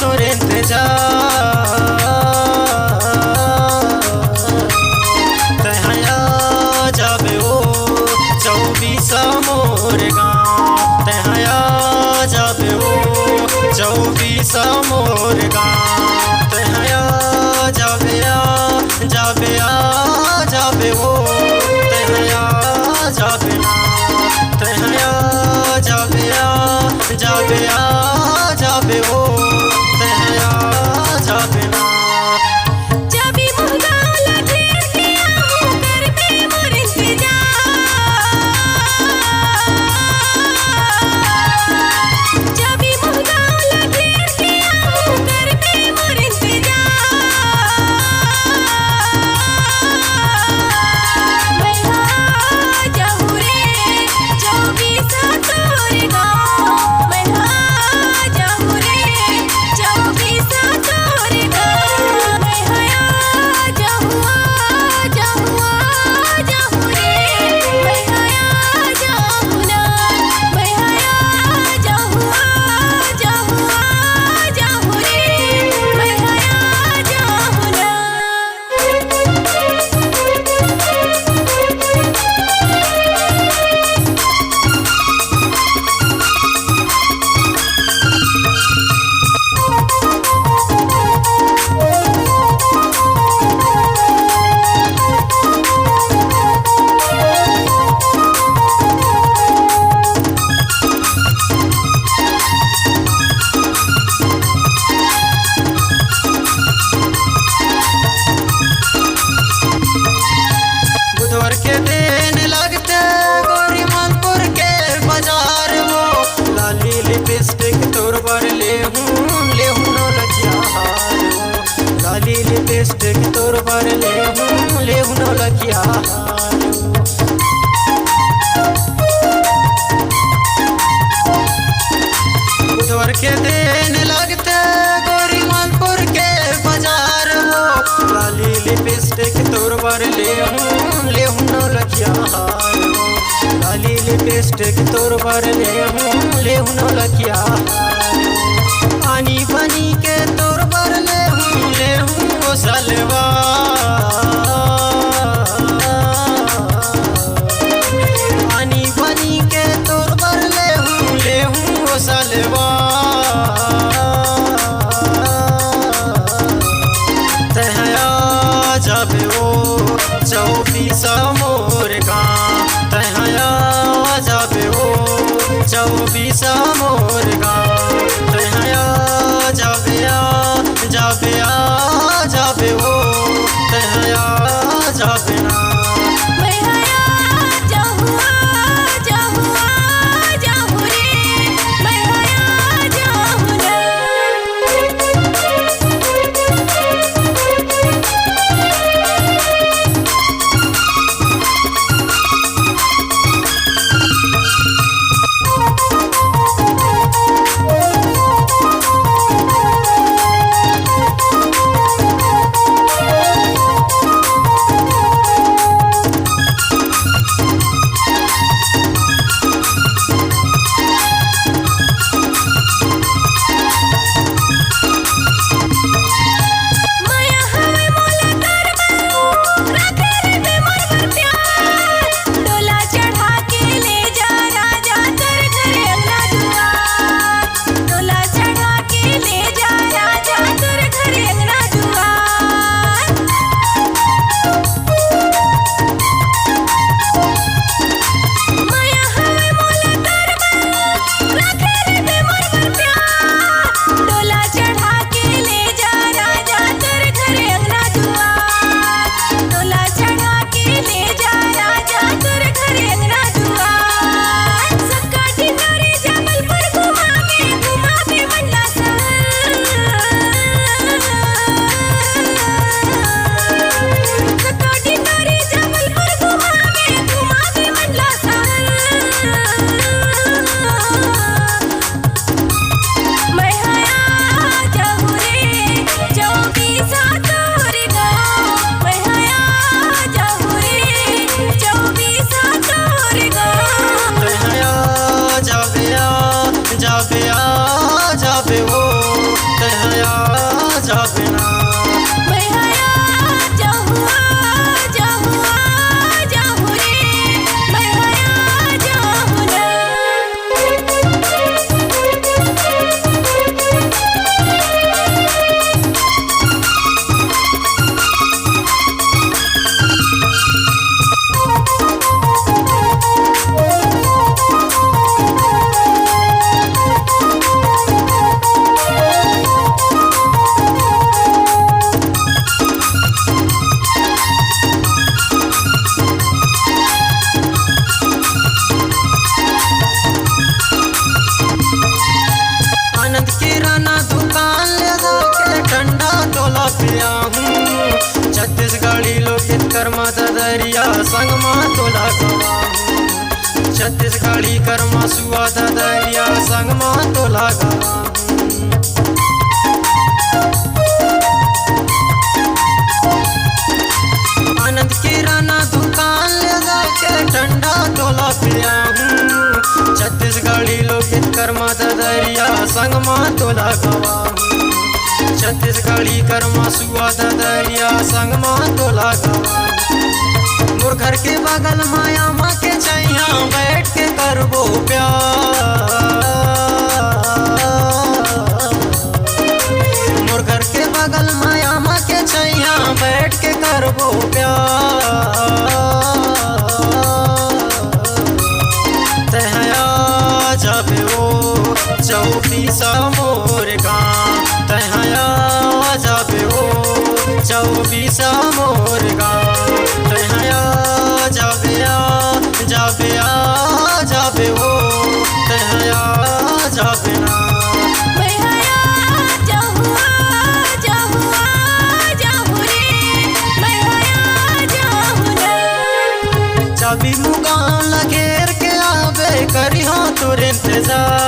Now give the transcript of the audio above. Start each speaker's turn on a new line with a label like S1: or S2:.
S1: तोर इंतजार तहया जाबे ओ 24 मोर गाँव तहया जाबे ओ 24 मोर गाँव तहया जाबे जाबे जाबे ओ तहया जाबे ना तहया जाबे जाबे जाबे ओ तहया जाबे ना
S2: जाबे मुहगाला घेर के आहू करबे मोर इंतजार जाबे मुहगाला घेर के आहू करबे मोर इंतजार मैं आ जाऊँ रे 24 तोर गाँव मैं आ जाऊँ रे 24 तोर गाँव मैं आ जाऊँ रे मैं आ जाऊँ ना मैं आ जाऊँ रे मैं आ जाऊँ ना
S1: बुधवार के दिन लगते गोरी मानपुर के बाजार वो लाली लिपस्टिक तोर पर ले हूँ नौलखिया हार वो लाली लिपस्टिक तोर पर ले हूँ नौलखिया हार बुधवार के दिन लगते गोरी मानपुर के बाजार वो लाली लिपस्टिक तोर पर ले हूँ नौलखिया हार वो लाली लिपस्टिक तोर पर ले हूँ नौलखिया हार आनी बनी के तोर पर ले हूँ वो सलवार आनी बनी के तोर पर ले हूँ वो सलवार तहया जाबे ओ 24 मोर गाँव तहया जाबे ओ 24 मोर गाँव तहया जाबे जाबे जाबे ओ तहया जाबे ना
S2: मैं आ जाऊँ रे मैं आ जाऊँ ना
S1: संग माँ तोला गवाहूँ। छत्तीसगढ़ी कर्मा सुआ ददरिया संग माँ तोला गवाहूँ। आनंद किराना दुकान ले जाके ठंडा तोला पिया हूँ। छत्तीसगढ़ी लोकगीत कर्मा ददरिया संग माँ तोला गवाहूँ। छत्तीसगढ़ी कर्मा सुआ ददरिया संग माँ तोला गवाहूँ। मोर घर के बगल माया माँ के छैया बैठ के करबो प्यार। मोर घर के बगल माया माँ के छैया बैठ के करबो प्यार। तहया जाबे ओ चौबीसा मोर गाँव। तहया जाबे ओ चौबीसा मोर गाँव। तहया जाबे जाबे जाबे ओ तहया जाबे ना।
S2: मैया जाहू जाहू जाहू रे मैया जाहू ना।
S1: चाबी मुगाम लगेर के आवे करी हो तोर इंतजार।